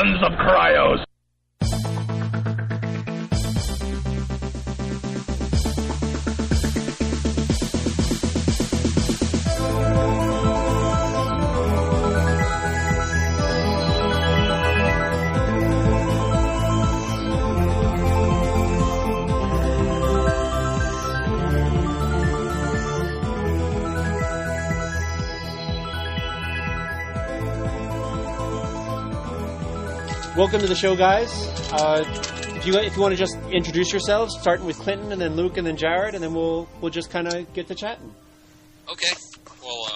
sons of Kryos. Welcome to the show, guys. If you want to just introduce yourselves, starting with Clinton and then Luke and then Jared, and then we'll just kind of get to chatting. Okay. Well,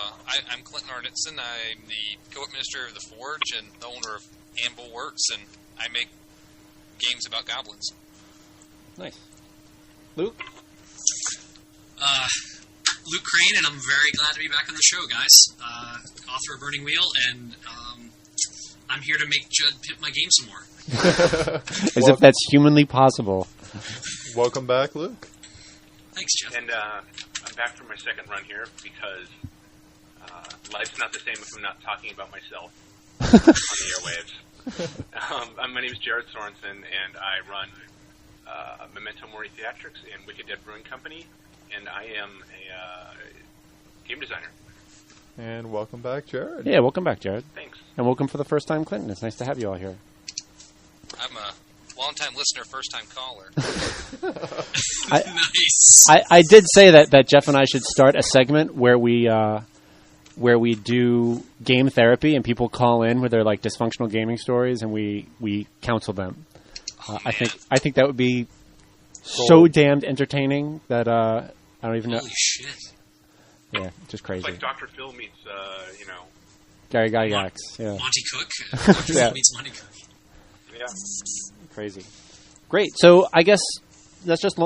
I'm Clinton Nixon. I'm the co-administrator of the Forge and the owner of Anvil Works, and I make games about goblins. Nice. Luke? Luke Crane, and I'm very glad to be back on the show, guys. Author of Burning Wheel, and I'm here to make Judd pimp my game some more. As if that's humanly possible. Welcome back, Luke. Thanks, Judd. And I'm back for my second run here because life's not the same if I'm not talking about myself on the airwaves. My name is Jared Sorensen, and I run Memento Mori Theatrics and Wicked Dead Brewing Company, and I am a game designer. And welcome back, Jared. Yeah, welcome back, Jared. Thanks. And welcome for the first time, Clinton. It's nice to have you all here. I'm a long-time listener, first-time caller. Nice. I did say that Jeff and I should start a segment where we do game therapy and people call in with their like dysfunctional gaming stories and we counsel them. I think that would be so damned entertaining that I don't even know. Holy shit. Yeah, just crazy. It's like Dr. Phil meets, Gary Gygax. Yeah. Monty Cook. Dr. Yeah. Phil meets Monty Cook. Yeah. Crazy. Great. So I guess let's just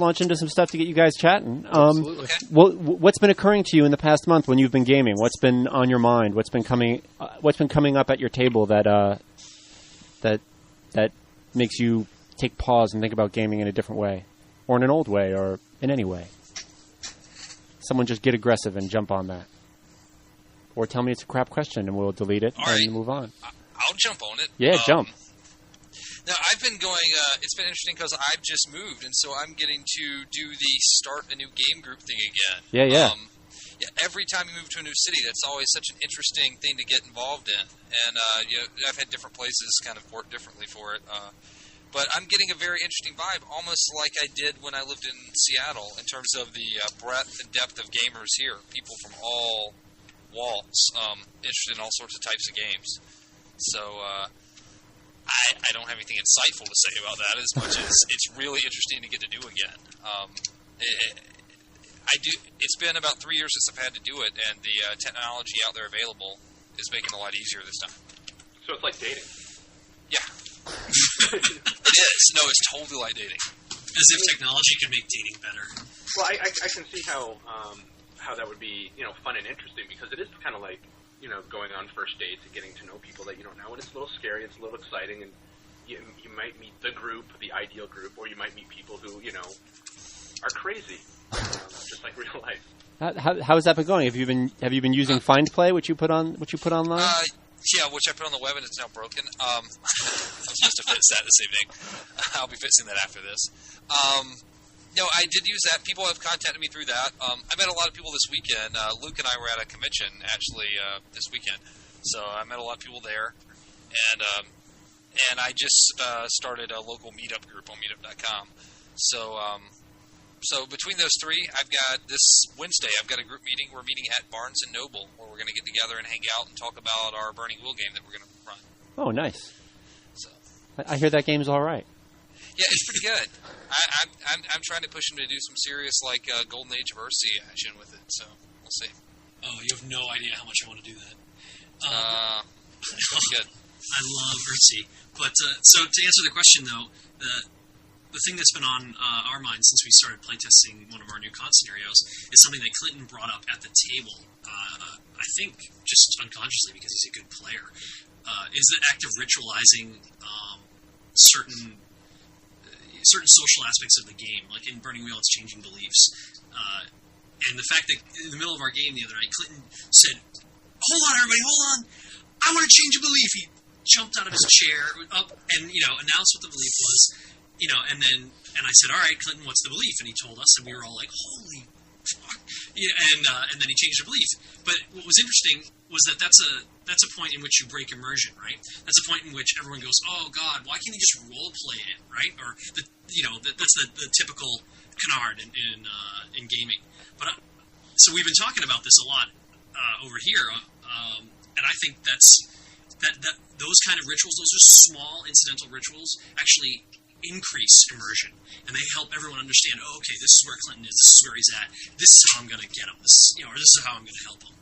launch into some stuff to get you guys chatting. Absolutely. Okay. What's been occurring to you in the past month when you've been gaming? What's been on your mind? What's been coming up at your table that makes you take pause and think about gaming in a different way, or in an old way, or in any way? Someone just get aggressive and jump on that. Or tell me it's a crap question and we'll delete it and move on. I'll jump on it. Yeah, jump. Now, I've been going, it's been interesting because I've just moved, and so I'm getting to do the start a new game group thing again. Yeah. Every time you move to a new city, that's always such an interesting thing to get involved in. And I've had different places kind of work differently for it. But I'm getting a very interesting vibe, almost like I did when I lived in Seattle, in terms of the breadth and depth of gamers here. People from all walls, interested in all sorts of types of games. So I don't have anything insightful to say about that, as much as it's really interesting to get to do again. It's been about 3 years since I've had to do it, and the technology out there available is making it a lot easier this time. So it's like dating. Yeah. It is. No, it's totally like dating. As if technology could make dating better. Well, I can see how that would be, fun and interesting, because it is kind of like, going on first dates and getting to know people that you don't know, and it's a little scary, it's a little exciting, and you might meet the group, the ideal group, or you might meet people who, are crazy, just like real life. How has that been going? Have you been using Find Play, which you put online? Yeah, which I put on the web and it's now broken. I was supposed to fix that this evening. I'll be fixing that after this. I did use that. People have contacted me through that. I met a lot of people this weekend. Luke and I were at a convention, actually, this weekend. So I met a lot of people there. And I just started a local meetup group on meetup.com. So between those three, I've got this Wednesday, I've got a group meeting. We're meeting at Barnes & Noble, where we're going to get together and hang out and talk about our Burning Wheel game that we're going to run. Oh, nice. So I hear that game's all right. Yeah, it's pretty good. I'm trying to push him to do some serious, Golden Age of Earthsea action with it, so we'll see. Oh, you have no idea how much I want to do that. Pretty good. I love Earthsea. But, so to answer the question, though, the thing that's been on our minds since we started playtesting one of our new con scenarios is something that Clinton brought up at the table, I think just unconsciously because he's a good player, is the act of ritualizing certain social aspects of the game. Like in Burning Wheel, it's changing beliefs. And the fact that in the middle of our game the other night, Clinton said, "Hold on, everybody, hold on. I want to change a belief." jumped out of his chair up and announced what the belief was. And I said, "All right, Clinton, what's the belief?" And he told us, and we were all like, "Holy fuck!" Yeah, and then he changed the belief. But what was interesting was that's a point in which you break immersion, right? That's a point in which everyone goes, "Oh God, why can't he just role play it?" Right? Or that's the typical canard in gaming. But so we've been talking about this a lot over here, and I think that those kind of rituals, those are small incidental rituals, actually increase immersion, and they help everyone understand. Oh, okay, this is where Clinton is. This is where he's at. This is how I'm going to get him. This is how I'm going to help him.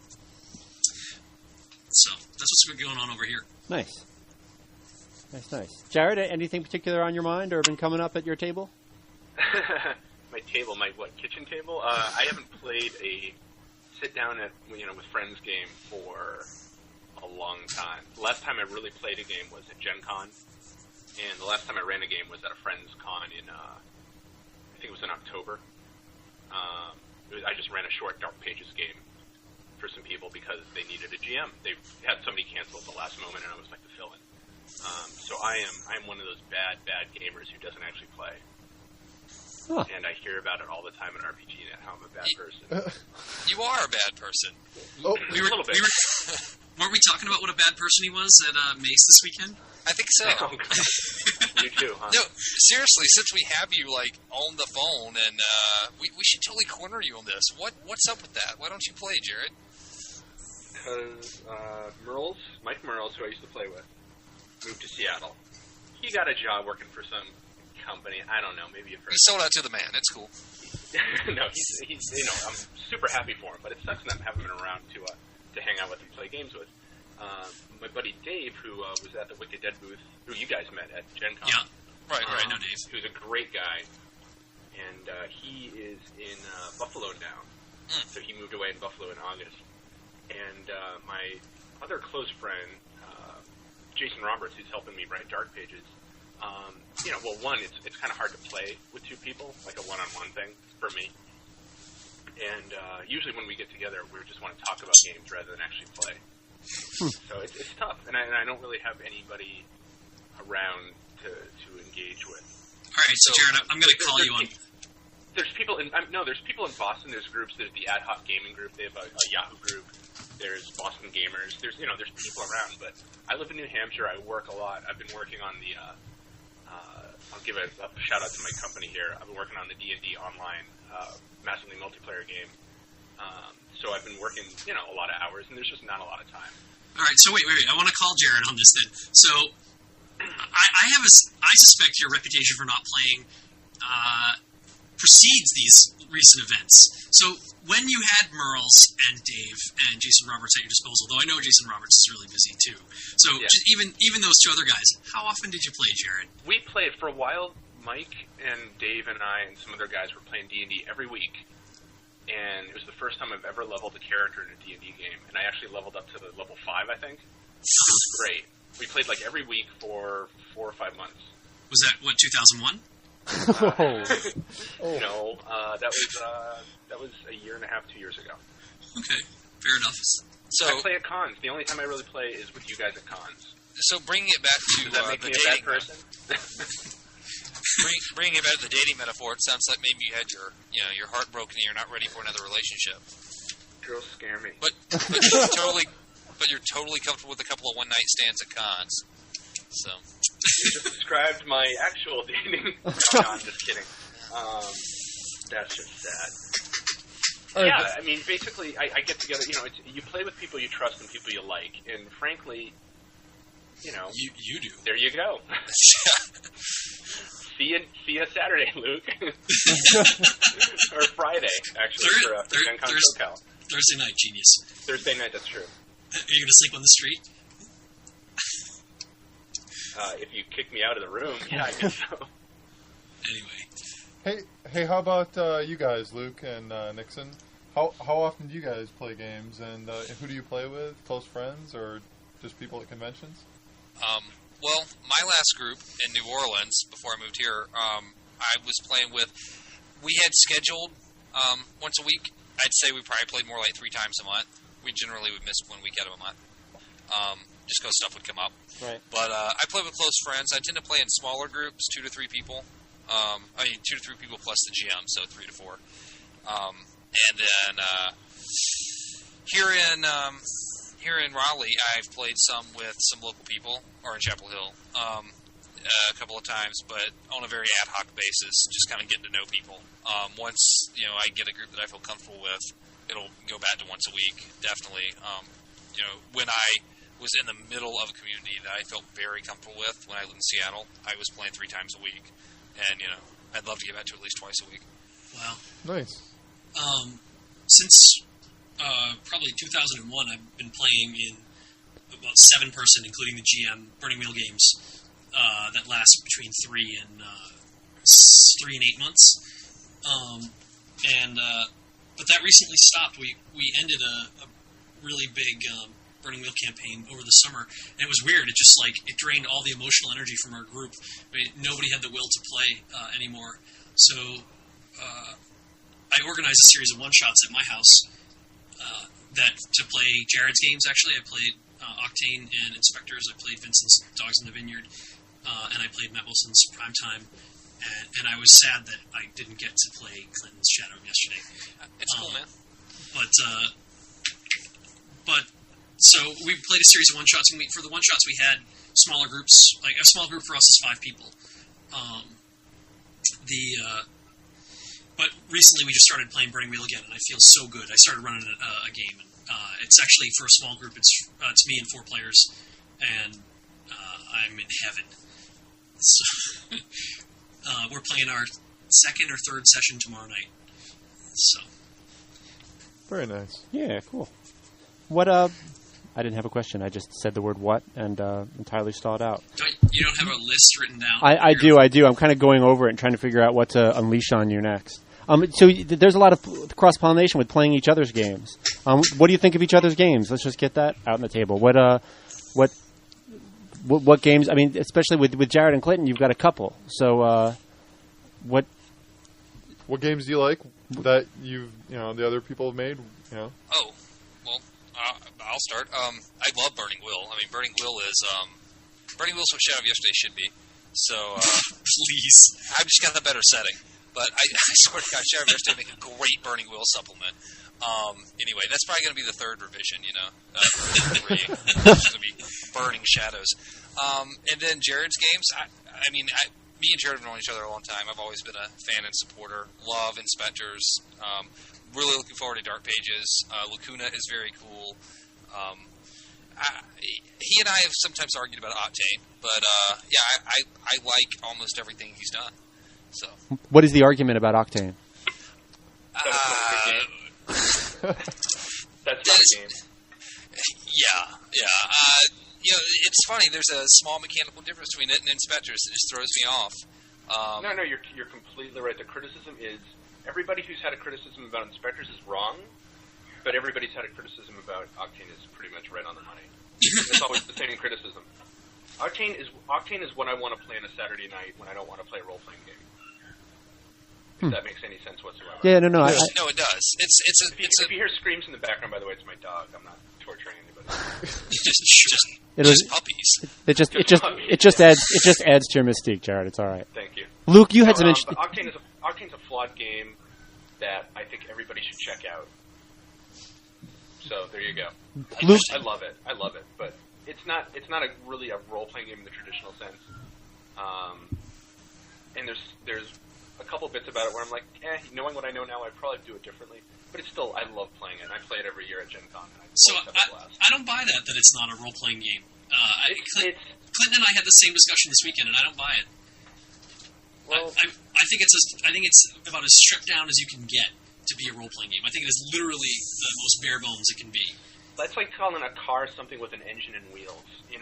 So that's what's been going on over here. Nice. Jared, anything particular on your mind or been coming up at your table? My table, kitchen table? I haven't played a sit down with friends game for a long time. The last time I really played a game was at Gen Con, and the last time I ran a game was at a friend's con in I think it was in October. I just ran a short Dark Pages game for some people because they needed a GM. They had somebody cancel at the last moment, and I was like the fill-in. So I'm one of those bad gamers who doesn't actually play. Huh. And I hear about it all the time in RPGNet, how I'm a bad person. You are a bad person. Oh, a little bit. Weren't we talking about what a bad person he was at Mace this weekend? I think so. Oh, you too, huh? No, seriously, since we have you on the phone, and we should totally corner you on this. What's up with that? Why don't you play, Jared? Because Mike Merles, who I used to play with, moved to Seattle. He got a job working for some company. I don't know. Maybe you've heard. He sold out to the man. It's cool. No, he's I'm super happy for him, but it sucks not having him around to hang out with and play games with. My buddy Dave, who was at the Wicked Dead booth, who you guys met at Gen Con. Yeah, right. I know Dave. Who's a great guy, and he is in Buffalo now. So he moved away in Buffalo in August. And my other close friend, Jason Roberts, who's helping me write Dark Pages. One, it's kind of hard to play with two people, like a one-on-one thing for me. And usually when we get together, we just want to talk about games rather than actually play. So it's tough, and I don't really have anybody around to engage with. All right, so Jared, I'm going to call you on. There's people in there's people in Boston. There's groups. There's the Ad Hoc Gaming group. They have a Yahoo group. There's Boston Gamers. There's people around. But I live in New Hampshire. I work a lot. I've been working on the. I'll give a shout out to my company here. I've been working on the D&D online massively multiplayer game. So I've been working a lot of hours, and there's just not a lot of time. All right. So wait. I want to call Jared on this then. So I suspect your reputation for not playing precedes these recent events. So when you had Merles and Dave and Jason Roberts at your disposal, though I know Jason Roberts is really busy too. So yeah. Just even those two other guys, how often did you play, Jared? We played for a while. Mike and Dave and I and some other guys were playing D&D every week. And it was the first time I've ever leveled a character in a D&D game. And I actually leveled up to the level 5, I think. It was great. We played every week for 4 or 5 months. Was that, 2001? No, that was a year and a half, 2 years ago. Okay, fair enough. So I play at cons. The only time I really play is with you guys at cons. So bringing it back to Does that make the me a bad dating person? bringing it back to the dating metaphor, it sounds like maybe you had your heart broken and you're not ready for another relationship. Girls scare me. But you're totally comfortable with a couple of one night stands at cons. So you just described my actual dating. No, I'm just kidding. That's just sad. Yeah, I mean, basically, I get together. You play with people you trust and people you like, and frankly, you do. There you go. See you Saturday, Luke, or Friday, actually, for Gen Con SoCal. Thursday night, genius. Thursday night, that's true. Are you going to sleep on the street? If you kick me out of the room, yeah, I guess so. Anyway. Hey, how about you guys, Luke and Nixon? How often do you guys play games, and who do you play with? Close friends, or just people at conventions? Well, my last group in New Orleans, before I moved here, I was playing with. We had scheduled once a week. I'd say we probably played more like 3 times a month. We generally would miss 1 week out of a month. just because stuff would come up. Right. But I play with close friends. I tend to play in smaller groups, 2 to 3 people. 2 to 3 people plus the GM, so 3 to 4. And then here in Raleigh, I've played some with some local people, or in Chapel Hill, a couple of times, but on a very ad hoc basis, just kind of getting to know people. Once I get a group that I feel comfortable with, it'll go back to once a week, definitely. When I was in the middle of a community that I felt very comfortable with when I lived in Seattle, I was playing 3 times a week, and I'd love to get back to at least twice a week. Wow. Nice. Since probably 2001, I've been playing in about 7-person, including the GM, Burning Wheel games that last between 3 and 8 months. But that recently stopped. We ended a really big Burning Wheel campaign over the summer, and it was weird. It just it drained all the emotional energy from our group. Nobody had the will to play anymore. So I organized a series of one-shots at my house to play Jared's games. Actually, I played Octane and Inspectors. I played Vincent's Dogs in the Vineyard, and I played Matt Wilson's Primetime. And I was sad that I didn't get to play Clinton's Shadow yesterday. It's cool, man. But so we played a series of one-shots, and for the one-shots we had smaller groups. Like a small group for us is 5 people. But recently we just started playing Burning Wheel again, and I feel so good. I started running a game, and it's actually for a small group. It's me and 4 players, and I'm in heaven. So we're playing our 2nd or 3rd session tomorrow night. So Very nice. Yeah, cool. What? I didn't have a question. I just said the word "what" and entirely stalled out. You don't have a list written down? I do. I'm kind of going over it and trying to figure out what to unleash on you next. So there's a lot of cross-pollination with playing each other's games. What do you think of each other's games? Let's just get that out on the table. What games? I mean, especially with Jared and Clinton, you've got a couple. So what games do you like that the other people have made? Oh, well, I'll start. I love Burning Wheel. I mean, Burning Wheel is what Shadow of Yesterday should be. So please, I've just got a better setting. But I swear to God, Shadow of Yesterday make a great Burning Wheel supplement. Anyway, that's probably going to be the 3rd revision, 3. It's going to be Burning Shadows. And then Jared's games, me and Jared have known each other a long time. I've always been a fan and supporter. Love Inspectors. Really looking forward to Dark Pages. Lacuna is very cool. He and I have sometimes argued about Octane, but I like almost everything he's done. So, what is the argument about Octane? That's not a game. Yeah. It's funny. There's a small mechanical difference between it and Inspectors that just throws me off. No, you're completely right. The criticism is everybody who's had a criticism about Inspectors is wrong, but everybody's had a criticism about Octane is pretty much right on the money. It's always the same criticism. Octane is what I want to play on a Saturday night when I don't want to play a role-playing game. If that makes any sense whatsoever. Yeah, no. No, it does. If you hear screams in the background, by the way, it's my dog. I'm not torturing anybody. just puppies. It just adds to your mystique, Jared. It's all right. Thank you. Luke, you had some interesting. Octane's a flawed game that I think everybody should check out. So there you go. Luke, I love it, but it's not really a role playing game in the traditional sense. And there's a couple bits about it where I'm like, knowing what I know now, I'd probably do it differently. But it's still, I love playing it. And I play it every year at Gen Con. And I don't buy that it's not a role-playing game. Clinton and I had the same discussion this weekend, and I don't buy it. Well, I think it's about as stripped down as you can get to be a role-playing game. I think it is literally the most bare bones it can be. That's like calling a car something with an engine and wheels. It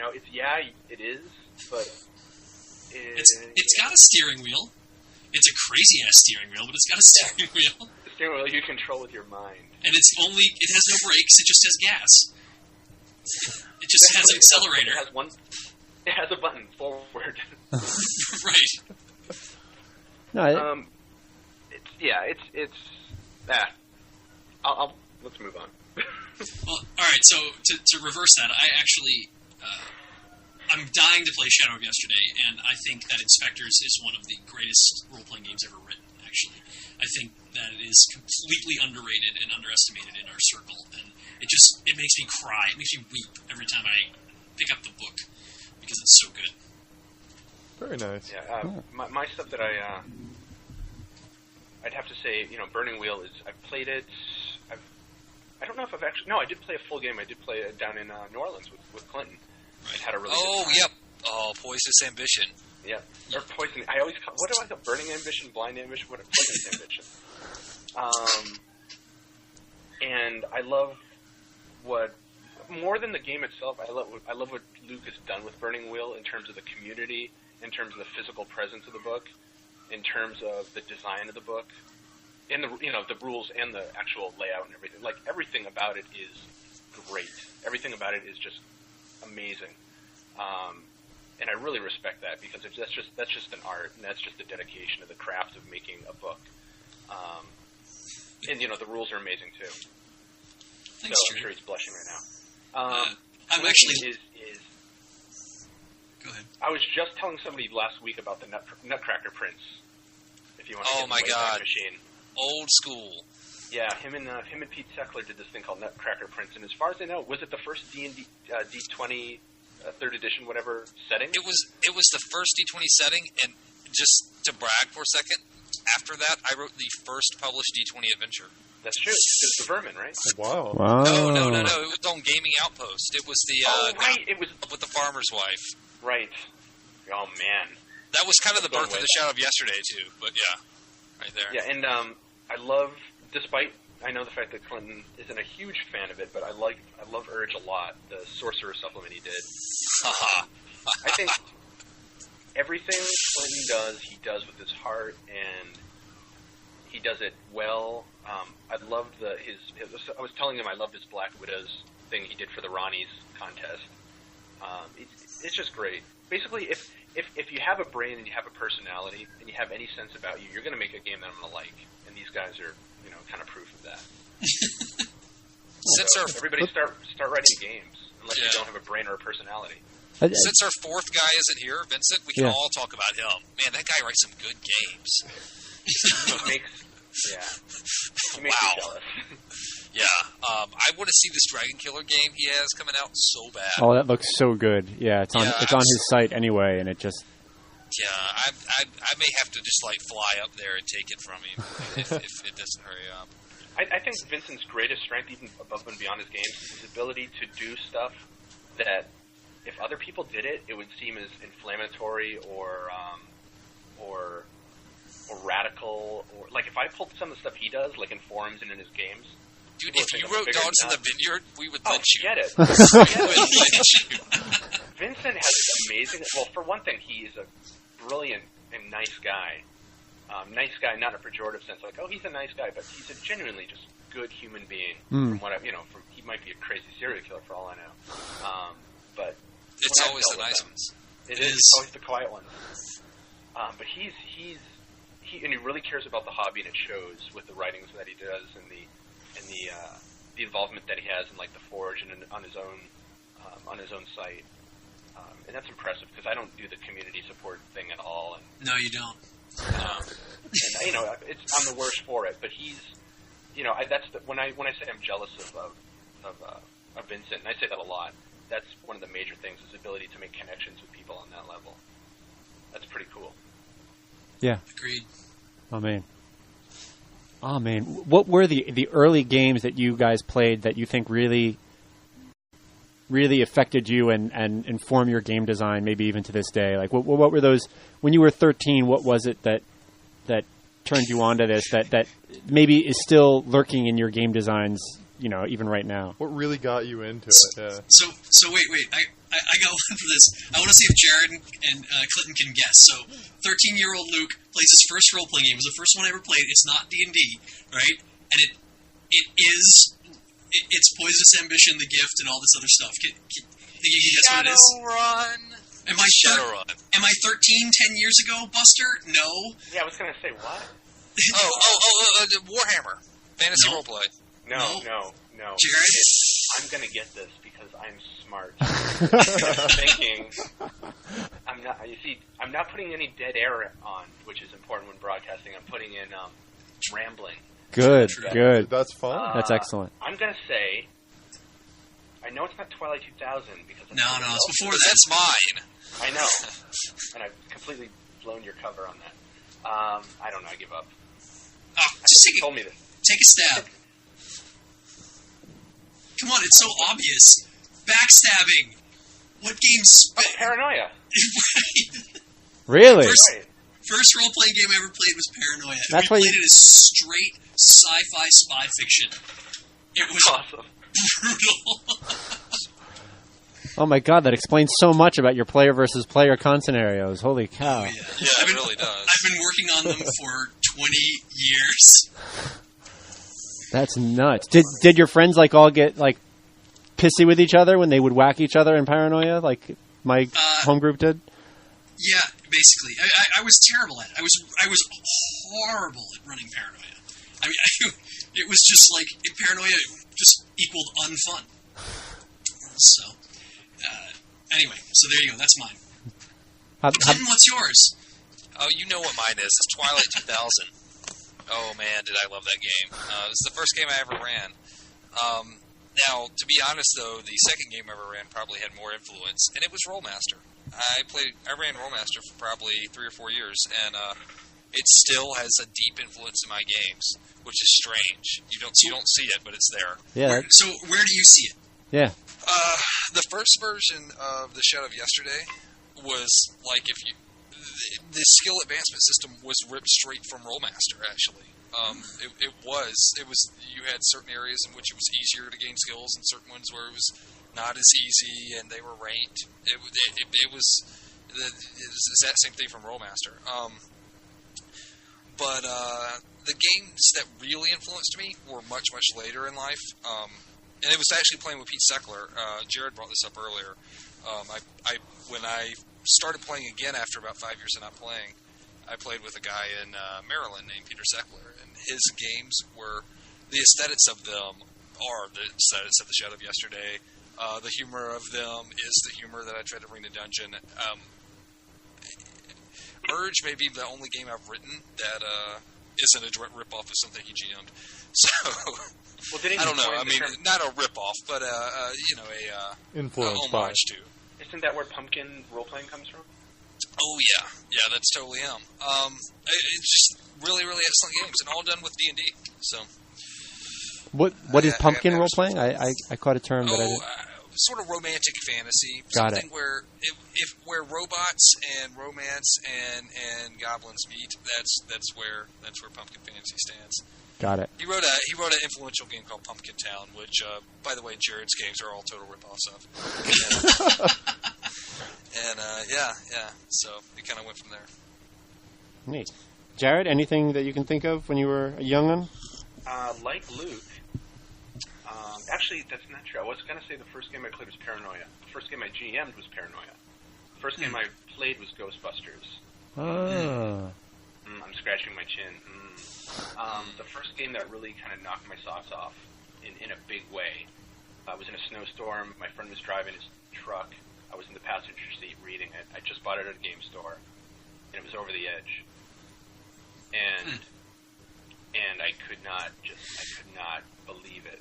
is, but it's got a steering wheel. It's a crazy-ass steering wheel, but it's got a steering wheel. The steering wheel you control with your mind. And it has no brakes, it just has gas. It just has an accelerator. It has a button, forward. Right. No, let's move on. Well, alright, so to reverse that, I actually I'm dying to play Shadow of Yesterday, and I think that Inspectors is one of the greatest role-playing games ever written, actually. I think that it is completely underrated and underestimated in our circle, and it makes me cry. It makes me weep every time I pick up the book, because it's so good. Very nice. Yeah, my stuff that I'd have to say, Burning Wheel is, I've played it, I don't know if I've actually, no, I did play a full game. I did play it down in New Orleans with Clinton. I had a really good time. Yep. Oh, Poisonous Ambition. Yeah. Or Poison, I always call, what do I call, Burning Ambition, Blind Ambition, Poisonous Ambition. And I love more than the game itself, I love what Luke has done with Burning Wheel in terms of the community, in terms of the physical presence of the book, in terms of the design of the book, and the rules and the actual layout and everything. Like, everything about it is great. Everything about it is just amazing. And I really respect that, because that's just an art, and that's just the dedication to the craft of making a book. And the rules are amazing too. Thanks, so I'm sure he's blushing right now. I'm actually. Go ahead. I was just telling somebody last week about the Nutcracker Prince. If you want to oh get my the God, machine. Old school. Yeah, him and Pete Seckler did this thing called Nutcracker Prince, and as far as I know, was it the first D&D D20 third edition whatever setting? It was the first D20 setting, and just to brag for a second, after that I wrote the first published D20 adventure. That's true. It's the Vermin, right? Wow. No. It was on Gaming Outpost. It was the right. It was with the farmer's wife. Right. Oh man. That was kind of the birth of the Shadow of Yesterday too. But yeah, right there. Yeah, and I love, despite I know the fact that Clinton isn't a huge fan of it, but I love Urge a lot. The Sorcerer supplement he did. I think everything Clinton does, he does with his heart, and he does it well. I loved I was telling him I loved his Black Widows thing he did for the Ronnie's contest. It's just great. Basically, if you have a brain and you have a personality and you have any sense about you, you're going to make a game that I'm going to like. And these guys are, kind of proof of that. Everybody start writing games unless you don't have a brain or a personality. Since our fourth guy isn't here, Vincent, we can all talk about him. Man, that guy writes some good games. He makes me jealous. Yeah, I want to see this Dragon Killer game he has coming out so bad. Oh, that looks so good. Yeah, it's on his site anyway, and it just. Yeah, I may have to just fly up there and take it from him if it doesn't hurry up. I think Vincent's greatest strength, even above and beyond his games, is his ability to do stuff that if other people did it, it would seem as inflammatory or radical, or if I pulled some of the stuff he does, in forums and in his games. Dude, if you wrote Dogs in the Vineyard, we would lynch you. Get it. Vincent has amazing. Well, for one thing, he is a brilliant and nice guy. Nice guy, not in a pejorative sense, he's a nice guy, but he's a genuinely just good human being. From what he might be a crazy serial killer for all I know. But it's always the nice ones. It is always the quiet ones. But he really cares about the hobby, and it shows with the writings that he does and the involvement that he has in the Forge and on his own site. And that's impressive, because I don't do the community support thing at all. And, no, you don't. And I'm the worst for it. But he's, that's when I say I'm jealous of Vincent, and I say that a lot. That's one of the major things, his ability to make connections with people on that level. That's pretty cool. Yeah. Agreed. Oh man, what were the early games that you guys played that you think really affected you and inform your game design, maybe even to this day? What were those when you were 13? What was it that turned you on to this that maybe is still lurking in your game designs, even right now? What really got you into it? Yeah. So wait, I got one for this. I want to see if Jared and Clinton can guess. So, 13-year-old Luke plays his first role-playing game. It was the first one I ever played. It's not D&D, right? And it's Poisonous Ambition, The Gift, and all this other stuff. Can you guess what it is? Shadowrun. Am I 13, 10 years ago, Buster? No. Yeah, I was going to say, what? Warhammer. Fantasy roleplay. No. Jared? I'm going to get this because I'm smart. I'm thinking, I'm not putting any dead air on, which is important when broadcasting. I'm putting in rambling. Good. That's fun. That's excellent. I'm going to say, I know it's not Twilight 2000 because No, it's before that. That's mine. I know, and I've completely blown your cover on that. I don't know. I give up. Oh, just Told me this. take a stab. Come on, it's so obvious. Backstabbing. What game's Paranoia. right? Really? Right. First role-playing game I ever played was Paranoia. That's we why played it as straight sci-fi spy fiction. It was Awesome. brutal. Oh my god, that explains so much about your player versus player con scenarios. Holy cow. Oh, yeah. Yeah, it really does. I've been working on them for 20 years. That's nuts. Did your friends all get pissy with each other when they would whack each other in Paranoia like my home group did? Yeah, basically. I was terrible at it. I was horrible at running Paranoia. I mean, it was just Paranoia just equaled unfun. So, anyway, so there you go. That's mine. Clinton, what's yours? Oh, you know what mine is. It's Twilight 2000. Oh, man, did I love that game. It was the first game I ever ran. Now, to be honest, though, the second game I ever ran probably had more influence, and it was Rollmaster. I ran Rollmaster for probably 3 or 4 years, and it still has a deep influence in my games, which is strange. You don't see it, but it's there. Yeah. So where do you see it? Yeah. The first version of the Shadow of Yesterday was the skill advancement system was ripped straight from Rollmaster. Actually, it was you had certain areas in which it was easier to gain skills, and certain ones where it was not as easy, and they were ranked. It was the exact same thing from Rollmaster. But the games that really influenced me were much later in life. And it was actually playing with Pete Seckler. Jared brought this up earlier. When I started playing again after about 5 years of not playing, I played with a guy in Maryland named Peter Seckler, and his games were the aesthetics of them are the aesthetics of the Shadow of Yesterday. The humor of them is the humor that I tried to bring to Dungeon. Urge may be the only game I've written that isn't a direct rip-off of something he GM'd. So, I don't know. I mean, not a rip-off, but Influence homage to. Isn't that where pumpkin role-playing comes from? Oh, yeah. Yeah, that's totally him. It's just really excellent games, and all done with D&D. So, What is pumpkin role playing? I caught a term that I didn't. Sort of romantic fantasy. Got Something it. where where robots and romance and goblins meet. That's where pumpkin fantasy stands. Got it. He wrote an influential game called Pumpkin Town, which, by the way, Jared's games are all total rip-offs of. And yeah. So we kind of went from there. Neat. Jared, anything that you can think of when you were a young'un? Like Luke, actually, that's not true. I was going to say the first game I played was Paranoia. The first game I GM'd was Paranoia. The first game I played was Ghostbusters. Ah. I'm scratching my chin. The first game that really kind of knocked my socks off in a big way was in a snowstorm. My friend was driving his truck. I was in the passenger seat reading it. I just bought it at a game store, and it was Over the Edge. And I could not believe it.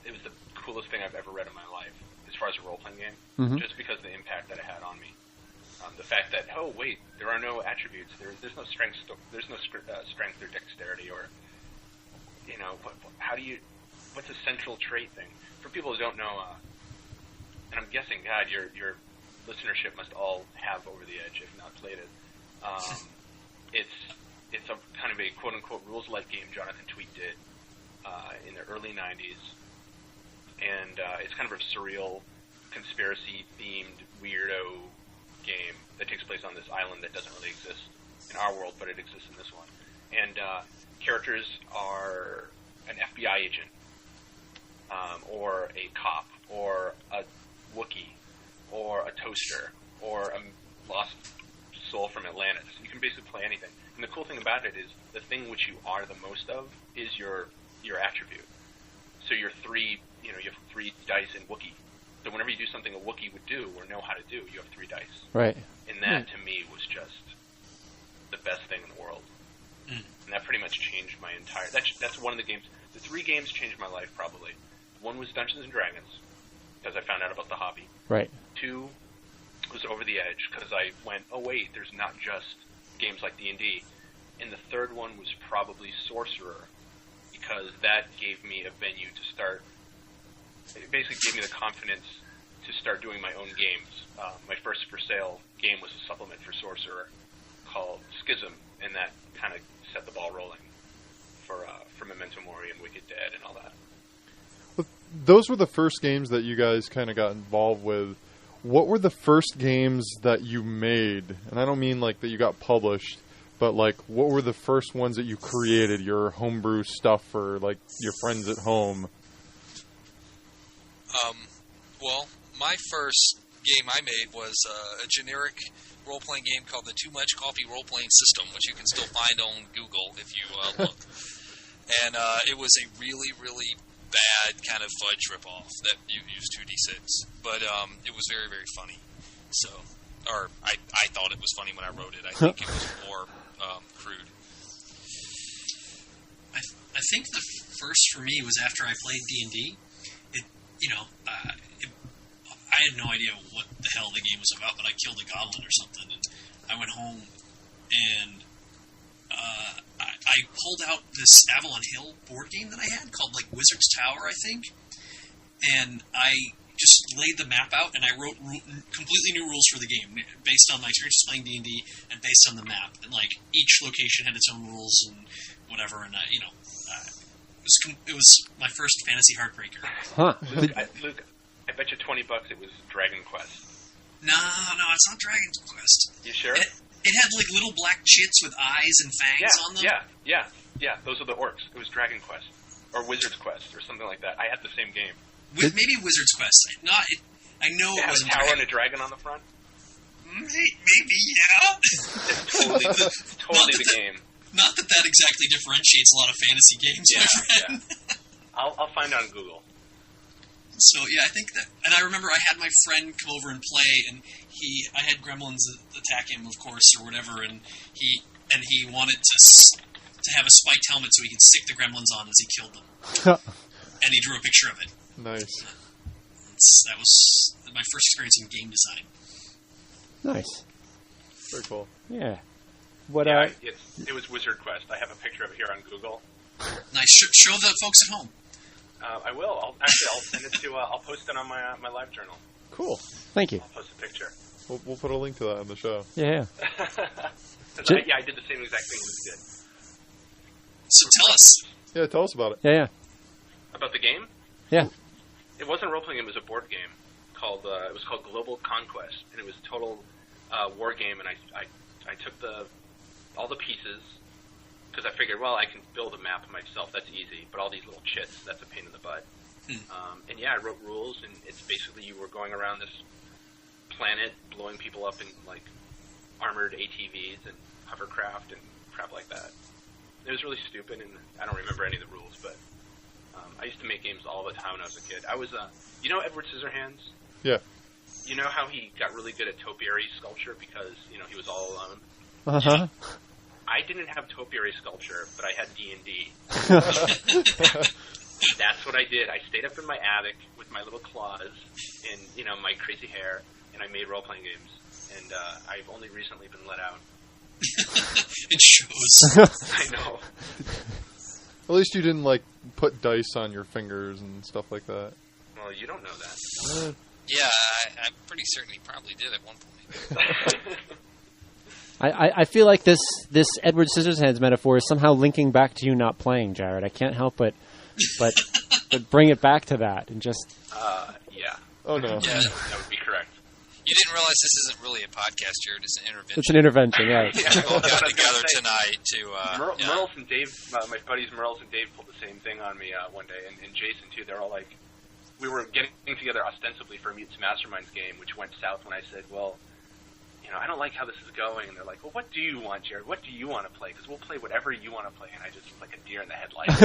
It was the coolest thing I've ever read in my life, as far as a role-playing game, just because of the impact that it had on me. The fact that, oh wait, there are no attributes. There's no strength. There's no strength or dexterity, or what's a central trait thing? For people who don't know, and I'm guessing, God, your listenership must all have Over the Edge, if not played it. It's a kind of a quote-unquote rules-light game Jonathan Tweet did in the early 90s. And it's kind of a surreal, conspiracy-themed, weirdo game that takes place on this island that doesn't really exist in our world, but it exists in this one. And characters are an FBI agent, or a cop, or a Wookiee, or a toaster, or a lost soul from Atlantis. You can basically play anything. And the cool thing about it is the thing which you are the most of is your attribute. So you have 3 dice in Wookiee. So whenever you do something a Wookiee would do or know how to do, you have 3 dice. Right. And that, to me, was just the best thing in the world. And that pretty much changed my entire... That's one of the games... The 3 games changed my life, probably. One was Dungeons & Dragons, because I found out about the hobby. Right. 2 was Over the Edge, because I went, oh, wait, there's not just games like D&D. And the third one was probably Sorcerer, because that gave me a venue to start... It basically gave me the confidence to start doing my own games. My first for sale game was a supplement for Sorcerer called Schism, and that kind of set the ball rolling for Memento Mori and Wicked Dead and all that. Well, those were the first games that you guys kind of got involved with. What were the first games that you made? And I don't mean like that you got published, but like what were the first ones that you created, your homebrew stuff for like your friends at home? Well, my first game I made was a generic role-playing game called the Too Much Coffee Role-Playing System, which you can still find on Google if you look. And it was a really, really bad kind of fudge ripoff that used 2D6. But it was very, very funny. So, or I thought it was funny when I wrote it. I think it was more crude. I think the first for me was after I played D&D. I had no idea what the hell the game was about, but I killed a goblin or something, and I went home, and I pulled out this Avalon Hill board game that I had called, like, Wizard's Tower, I think, and I just laid the map out, and I wrote completely new rules for the game, based on my experience playing D&D, and based on the map, and, like, each location had its own rules, and whatever, and, it was my first fantasy heartbreaker. Huh. Luke, I bet you $20 it was Dragon Quest. No, it's not Dragon Quest. You sure? It had like little black chits with eyes and fangs on them. Yeah. Those are the orcs. It was Dragon Quest or Wizard's Quest or something like that. I had the same game. Maybe Wizard's Quest. I know it wasn't a tower Dragon. and a dragon on the front. Maybe yeah. It's totally the game. Not that exactly differentiates a lot of fantasy games, my friend. Yeah. I'll find it on Google. So yeah, I think that, and I remember I had my friend come over and play, and I had gremlins attack him, of course, or whatever, and he wanted to have a spiked helmet so he could stick the gremlins on as he killed them, and he drew a picture of it. Nice. That was my first experience in game design. Nice. Very cool. Yeah. It was Wizard Quest. I have a picture of it here on Google. Nice. Show the folks at home. I will. I'll send it to. I'll post it on my live journal. Cool. Thank you. I'll post a picture. We'll put a link to that on the show. Yeah. I did the same exact thing Luke did. So tell us. Yeah, tell us about it. Yeah. About the game? Yeah. It wasn't a role-playing game. It was a board game called. It was called Global Conquest, and it was a total war game. And I took all the pieces. Because I figured, well, I can build a map myself. That's easy. But all these little chits, that's a pain in the butt. And yeah, I wrote rules, and it's basically you were going around this planet, blowing people up in, like, armored ATVs and hovercraft and crap like that. It was really stupid, and I don't remember any of the rules, but I used to make games all the time when I was a kid. I was, you know Edward Scissorhands? Yeah. You know how he got really good at topiary sculpture because, he was all alone? Uh-huh. I didn't have topiary sculpture, but I had D&D. That's what I did. I stayed up in my attic with my little claws and, my crazy hair, and I made role-playing games. And I've only recently been let out. It shows. I know. At least you didn't, like, put dice on your fingers and stuff like that. Well, you don't know that. Yeah, I'm pretty certain he probably did at one point. I feel like this Edward Scissorhands metaphor is somehow linking back to you not playing, Jared. I can't help but bring it back to that and just... Yeah. Oh, no. Yeah. That would be correct. You didn't realize this isn't really a podcast, Jared. It's an intervention. It's an intervention, right. We all got together tonight to... Merles and Dave, my buddies Merles and Dave pulled the same thing on me one day, and Jason, too. They're all like... We were getting together ostensibly for a Mutants Masterminds game, which went south when I said, well... I don't like how this is going. And they're like, well, what do you want, Jared? What do you want to play? Because we'll play whatever you want to play. And I just was like a deer in the headlights.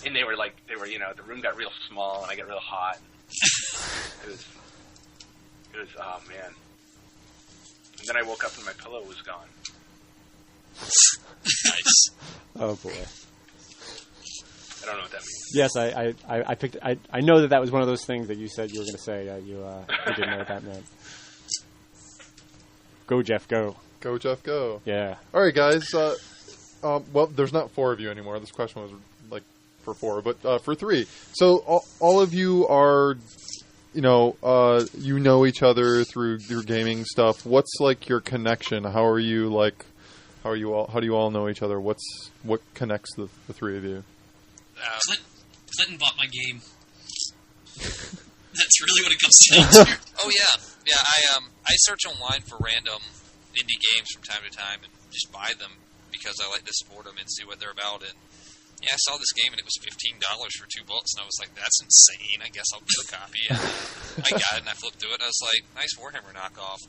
And they were, the room got real small, and I got real hot. It was, oh, man. And then I woke up and my pillow was gone. Nice. Oh boy. I don't know what that means. Yes, I picked. I know that was one of those things that you said you were going to say. You didn't know what that meant. Go, Jeff, go. Go, Jeff, go. Yeah. All right, guys. Well, there's not 4 of you anymore. This question was like for 4, but for 3. So all of you are, you know each other through your gaming stuff. What's like your connection? How do you all know each other? What connects the 3 of you? Clinton bought my game. That's really what it comes down to. Oh yeah. I search online for random indie games from time to time and just buy them because I like to support them and see what they're about. And yeah, I saw this game and it was $15 for $2, and I was like, that's insane. I guess I'll get a copy. And I got it and I flipped through it. And I was like, nice Warhammer knockoff.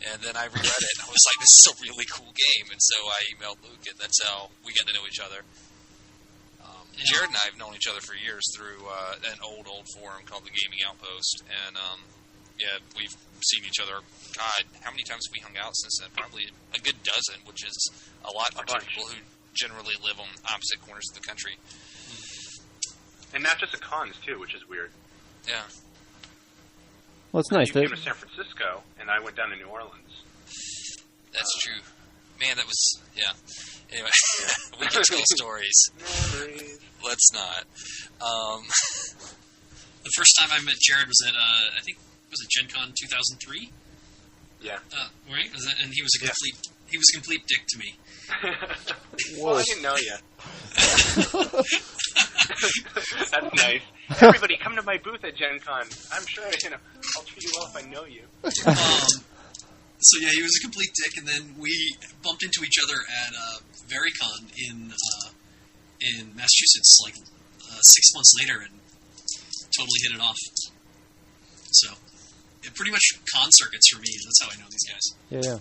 And then I reread it and I was like, this is a really cool game. And so I emailed Luke, and that's how we got to know each other. Jared and I have known each other for years through an old forum called the Gaming Outpost, and we've seen each other. God, how many times have we hung out since then? Probably a good dozen, which is a lot for two people who generally live on opposite corners of the country. And not just at cons too, which is weird. Yeah. Well, it's nice. You came to San Francisco, and I went down to New Orleans. That's true. Man, that was Anyway, we can tell stories. Let's not. The first time I met Jared was at I think was it Gen Con 2003. Yeah. Right? And he was a complete dick to me. Well, I didn't know you. That's nice. Everybody, come to my booth at Gen Con. I'm sure I'll treat you well if I know you. So yeah, he was a complete dick, and then we bumped into each other at Vericon in Massachusetts, like 6 months later, and totally hit it off. So, pretty much con circuits for me. That's how I know these guys. Yeah.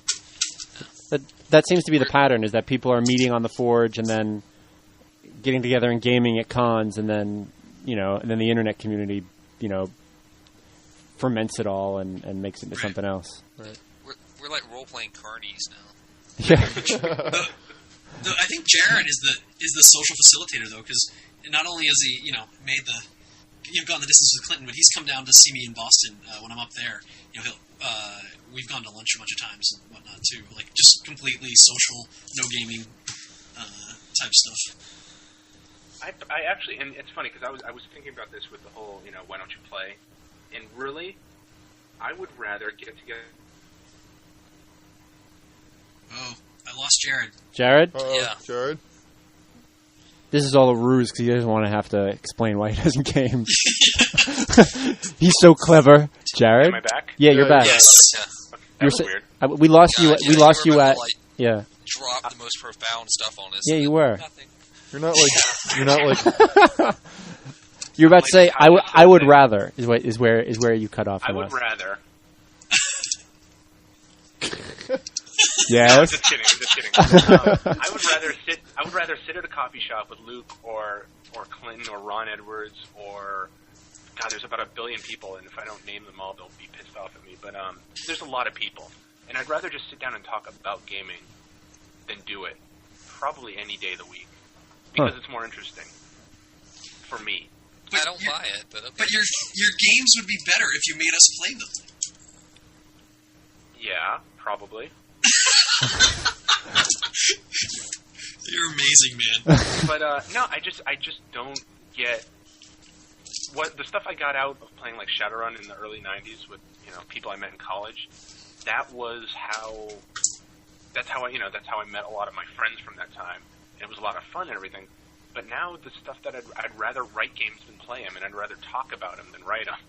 That seems to be the pattern: is that people are meeting on the Forge and then getting together and gaming at cons, and then and then the internet community, ferments it all and makes it into something else. Right. We're like role-playing carnies now. Yeah. I think Jared is the social facilitator, though, because not only has he gone the distance with Clinton, but he's come down to see me in Boston when I'm up there. We've gone to lunch a bunch of times and whatnot too, like just completely social, no gaming type stuff. I actually, and it's funny because I was thinking about this with the whole why don't you play, and really, I would rather get together. Oh, I lost Jared. Jared? Yeah. Jared? This is all a ruse because he doesn't want to have to explain why he doesn't game. He's so clever. Jared? Am I back? Yeah, you're back. Yes. Yeah. That was weird. We lost you. We lost you at. Yeah. Drop the most profound stuff on us. Yeah, you were. Nothing. You're not like. You're about to say I would rather is where you cut off. I would rather. Yes. No, I'm just kidding. I would rather sit at a coffee shop with Luke or Clinton or Ron Edwards or God. There's about 1 billion people, and if I don't name them all, they'll be pissed off at me. But there's a lot of people, and I'd rather just sit down and talk about gaming than do it. Probably any day of the week because it's more interesting for me. I don't buy it, but okay. But your games would be better if you made us play them. Yeah, probably. You're amazing, man. But no, I just don't get what the stuff I got out of playing like Shadowrun in the early '90s with people I met in college. That's how I met a lot of my friends from that time. And it was a lot of fun and everything. But now the stuff that I'd rather write games than play them, and I'd rather talk about them than write them.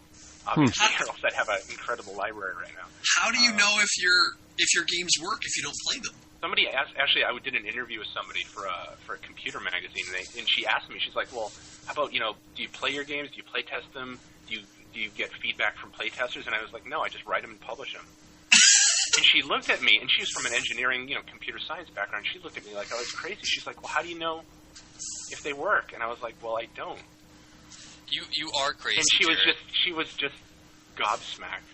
Obviously, or else I'd have an incredible library right now. How do you know if your games work if you don't play them? Somebody asked. Actually, I did an interview with somebody for a computer magazine, and she asked me. She's like, "Well, how about do you play your games? Do you play test them? Do you get feedback from play testers?" And I was like, "No, I just write them and publish them." And she looked at me, and she was from an engineering, computer science background. She looked at me like I was crazy. She's like, well, how do you know if they work? And I was like, well, I don't. You are crazy. And she was just gobsmacked.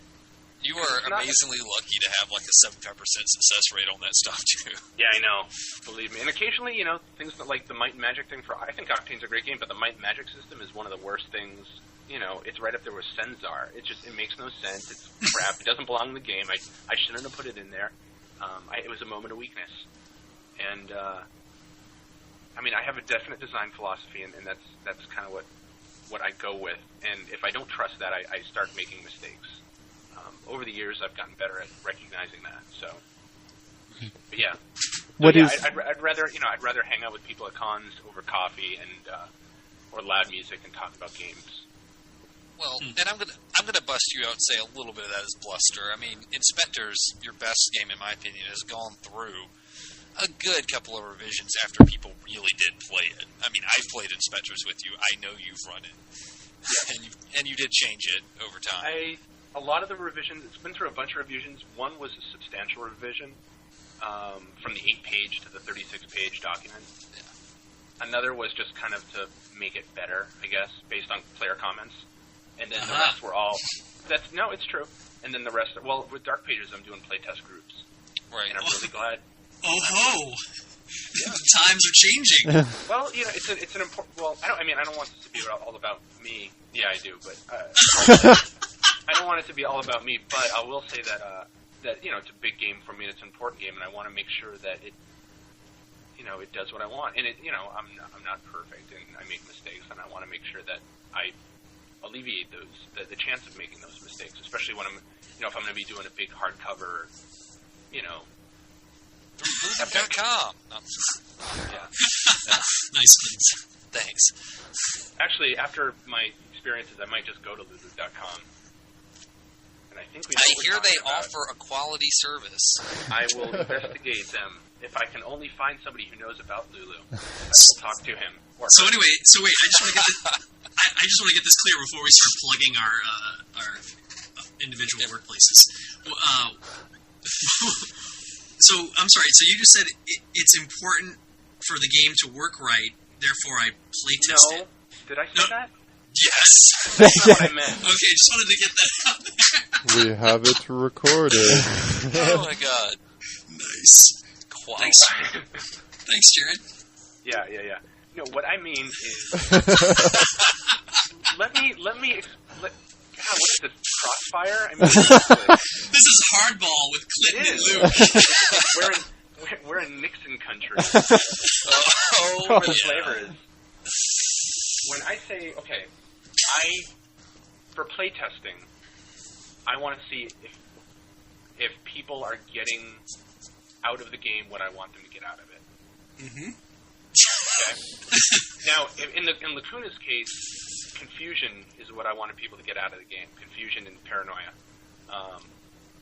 You are amazingly lucky to have like a 75% success rate on that stuff too. Yeah, I know. Believe me. And occasionally, things that, like the Might and Magic thing I think Octane's a great game, but the Might and Magic system is one of the worst things. It's right up there with Senzar. It makes no sense. It's crap. It doesn't belong in the game. I shouldn't have put it in there. It was a moment of weakness. And I have a definite design philosophy, and that's kind of what I go with. And if I don't trust that, I start making mistakes. Over the years, I've gotten better at recognizing that. So, but yeah. I'd rather hang out with people at cons over coffee and or loud music and talk about games. Well, and I'm gonna bust you out and say a little bit of that is bluster. I mean, Inspector's your best game in my opinion has gone through a good couple of revisions after people really did play it. I mean, I've played Inspectors with you. I know you've run it, and you did change it over time. A lot of the revisions, it's been through a bunch of revisions. One was a substantial revision from the 8-page to the 36-page document. Yeah. Another was just kind of to make it better, I guess, based on player comments. And then the rest were all... it's true. And then the rest... Well, with Dark Pages, I'm doing playtest groups. Right. And I'm really glad... Oh ho! Yeah. The times are changing. Well, it's an important... Well, I don't want this to be all about me. Yeah, I do, but... I don't want it to be all about me, but I will say that it's a big game for me. And it's an important game, and I want to make sure that it does what I want. And I'm not perfect, and I make mistakes, and I want to make sure that I alleviate the chance of making those mistakes, especially when if I'm going to be doing a big hardcover, Lulu.com. Yeah. Nice. Thanks. Actually, after my experiences, I might just go to Lulu.com. And I hear they offer a quality service. I will investigate them. If I can only find somebody who knows about Lulu, I will talk to him. So wait, I just want to get this clear before we start plugging our individual workplaces. So I'm sorry. So you just said it's important for the game to work right. Therefore, I playtest it. Did I say that? Yes. That's not what I meant. Okay, just wanted to get that out there. We have it recorded. Oh my god. Nice. Thanks, Jared. Yeah. No, what I mean is, let me. God, what is this? Crossfire? I mean, this is Hardball with Clinton and Luke. We're in Nixon country. Where the flavor is. When I say, okay, for playtesting, I want to see if people are getting out of the game what I want them to get out of it. Mm-hmm. Okay. Now, in Lacuna's case, confusion is what I wanted people to get out of the game. Confusion and paranoia.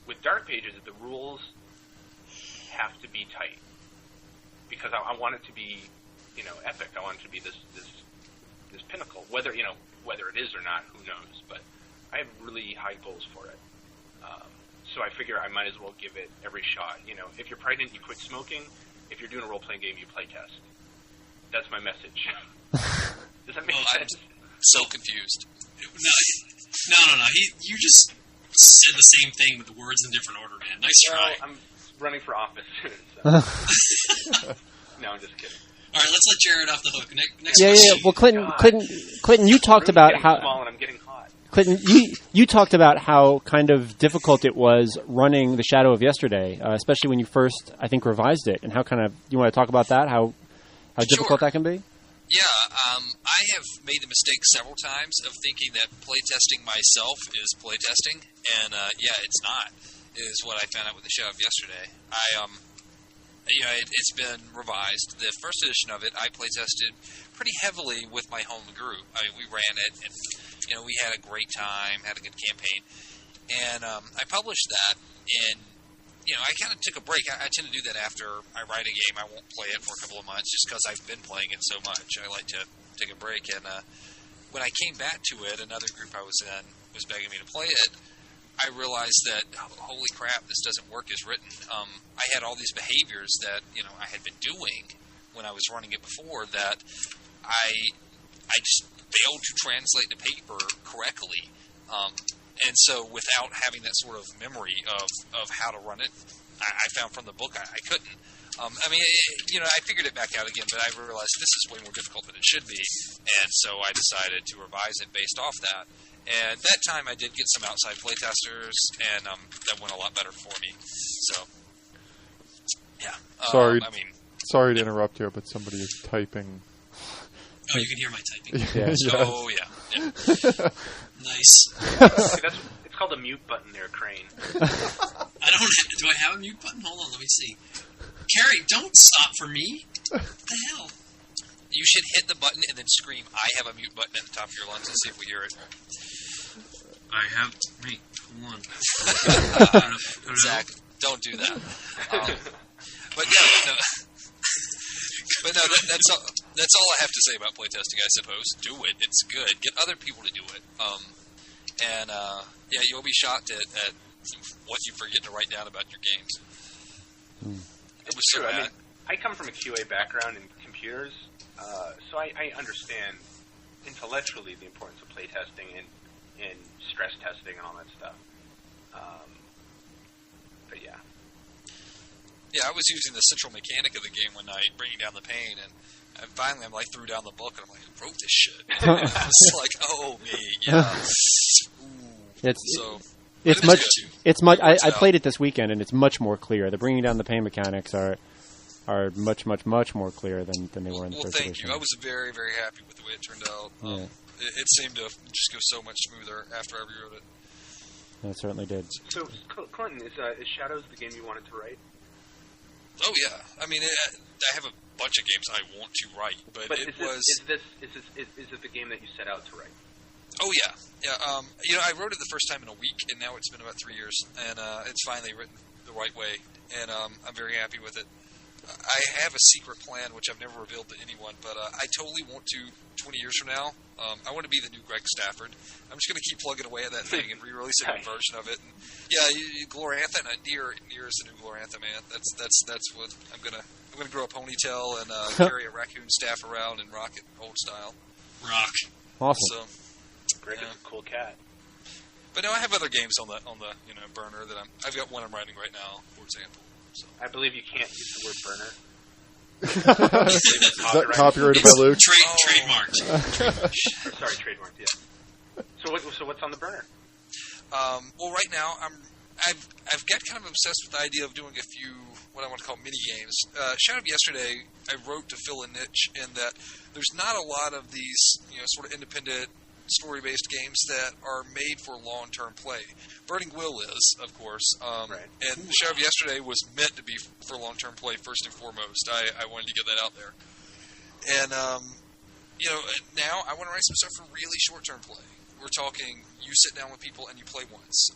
With Dark Pages, the rules have to be tight because I want it to be, epic. I want it to be this pinnacle. Whether it is or not, who knows? But I have really high goals for it. So I figure I might as well give it every shot. If you're pregnant, you quit smoking. If you're doing a role-playing game, you play test. That's my message. Does that make sense? I'm so confused. No. You just said the same thing with the words in different order, man. Nice try. I'm running for office soon. No, I'm just kidding. All right, let's let Jared off the hook. Next question. Yeah. Well, Clinton, you talked about how small and I'm getting hot. Clinton, you talked about how kind of difficult it was running the Shadow of Yesterday, especially when you first, I think, revised it, and how you want to talk about that? How difficult that can be? Yeah, I have made the mistake several times of thinking that playtesting myself is playtesting, and it's not. Is what I found out with the Shadow of Yesterday. It's been revised. The first edition of it, I playtested pretty heavily with my home group. I mean, we ran it, and we had a great time, had a good campaign, and I published that. And I kind of took a break. I tend to do that after I write a game. I won't play it for a couple of months just because I've been playing it so much. I like to take a break. And when I came back to it, another group I was in was begging me to play it. I realized that, holy crap, this doesn't work as written. I had all these behaviors that I had been doing when I was running it before that I just failed to translate to paper correctly. And so without having that sort of memory of how to run it, I found from the book I couldn't. I figured it back out again, but I realized this is way more difficult than it should be, and so I decided to revise it based off that. And that time I did get some outside playtesters, and that went a lot better for me. So, yeah. Sorry to interrupt here, but somebody is typing. Oh, you can hear my typing. Yeah. Yes. Oh, yeah. Nice. See, it's called a mute button there, Crane. Do I have a mute button? Hold on, let me see. Carrie, don't stop for me. What the hell? You should hit the button and then scream, I have a mute button at the top of your lungs and see if we hear it. I have... Wait, hold on. Zach, don't do that. But no. But no, that's all I have to say about playtesting, I suppose. Do it. It's good. Get other people to do it. You'll be shocked at what you forget to write down about your games. It was True. so bad. I come from a QA background in computers, so I understand intellectually the importance of playtesting and stress testing and all that stuff. But yeah. Yeah, I was using the central mechanic of the game one night, bringing down the pain, and finally I'm threw down the book, and I'm like, who wrote this shit? It's like, oh, me, yeah. It's much. I played it this weekend, and it's much more clear. The bringing down the pain mechanics are much more clear than they were in the first edition. Thank you. I was very, very happy with the way it turned out. It seemed to just go so much smoother after I rewrote it. It certainly did. So, Clinton, is Shadows the game you wanted to write? Oh yeah, I mean, I have a bunch of games I want to write, but it was. Is it the game that you set out to write? Oh yeah. I wrote it the first time in a week, and now it's been about 3 years, and it's finally written the right way, and I'm very happy with it. I have a secret plan, which I've never revealed to anyone, but I totally want to, 20 years from now, I want to be the new Greg Stafford. I'm just going to keep plugging away at that thing and re-release a new version of it. And, Glorantha, Nier is the new Glorantha, man. That's what I'm going to grow a ponytail and carry a raccoon staff around and rock it old style. Rock. Awesome. So, Greg is a cool cat. But no, I have other games on the burner that I've got one I'm writing right now, for example. So. I believe you can't use the word burner. Is that copyrighted by Luke? Trademarked. Sorry, trademarked. Yeah. So what's on the burner? Well, right now I've got kind of obsessed with the idea of doing a few what I want to call mini games. Shadow of Yesterday, I wrote to fill a niche in that there's not a lot of these sort of independent story-based games that are made for long-term play. Burning Will is, of course, right. And Shadow of Yesterday was meant to be for long-term play first and foremost. I wanted to get that out there. And, now I want to write some stuff for really short-term play. We're talking, you sit down with people and you play once.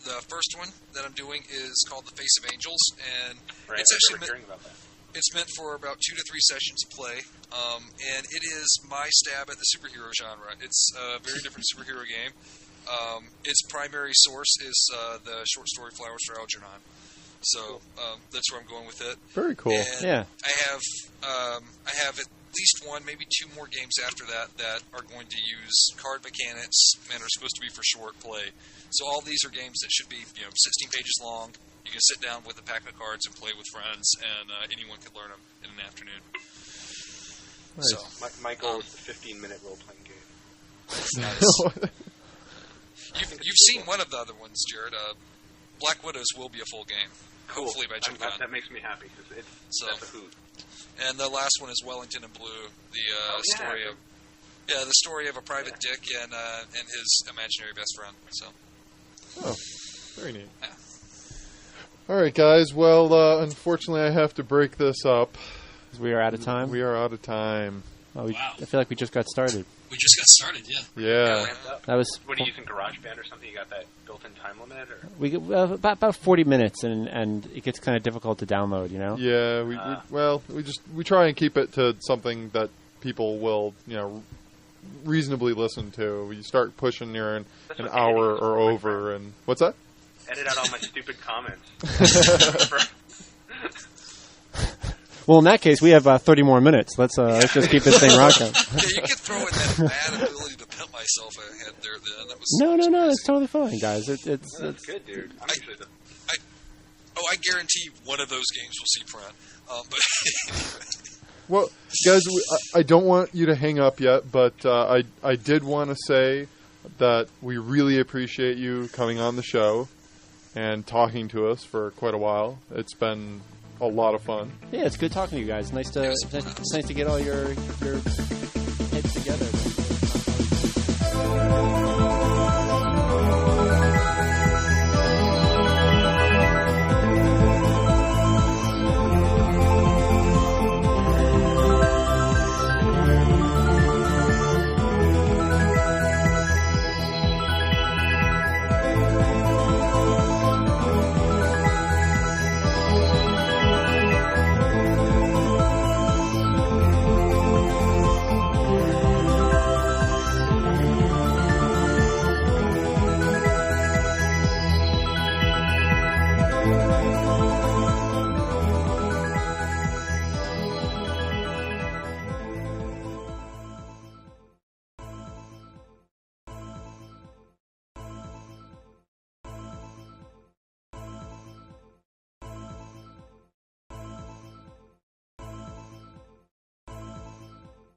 The first one that I'm doing is called The Face of Angels, and it's actually hearing about that. It's meant for about 2 to 3 sessions of play, and it is my stab at the superhero genre. It's a very different superhero game. Its primary source is the short story Flowers for Algernon. So that's where I'm going with it. Very cool. And yeah. I have at least one, maybe 2 more games after that are going to use card mechanics and are supposed to be for short play. So all these are games that should be 16 pages long. You can sit down with a pack of cards and play with friends, and anyone can learn them in an afternoon. Nice. So My goal is the 15-minute role-playing game. Nice. You've seen one of the other ones, Jared. Black Widows will be a full game. Cool. Hopefully by Gen Con. That makes me happy because that's a hoot. And the last one is Wellington in Blue, the story of a private dick and his imaginary best friend. So. Oh, very neat. Yeah. All right, guys. Well, unfortunately, I have to break this up. We are out of time? We are out of time. Oh, Wow. I feel like we just got started. We just got started, yeah. Yeah. That was. What are you using, GarageBand or something? You got that built-in time limit, or? We about 40 minutes, and it gets kind of difficult to download. Yeah. We try and keep it to something that people will reasonably listened to. You start pushing near an That's what hour editing or is over, and what's that? Edit out all my stupid comments. Well, in that case, we have 30 more minutes. Let's just keep this thing rocking. Yeah, you could throw in that bad ability to pimp myself I had there. Then that was No, that's totally fine, guys. That's good, dude. I'm usually the... I guarantee one of those games will see print. But Well, guys, I don't want you to hang up yet, but I did want to say that we really appreciate you coming on the show and talking to us for quite a while. It's been a lot of fun. Yeah, it's good talking to you guys. Nice to get all your heads together.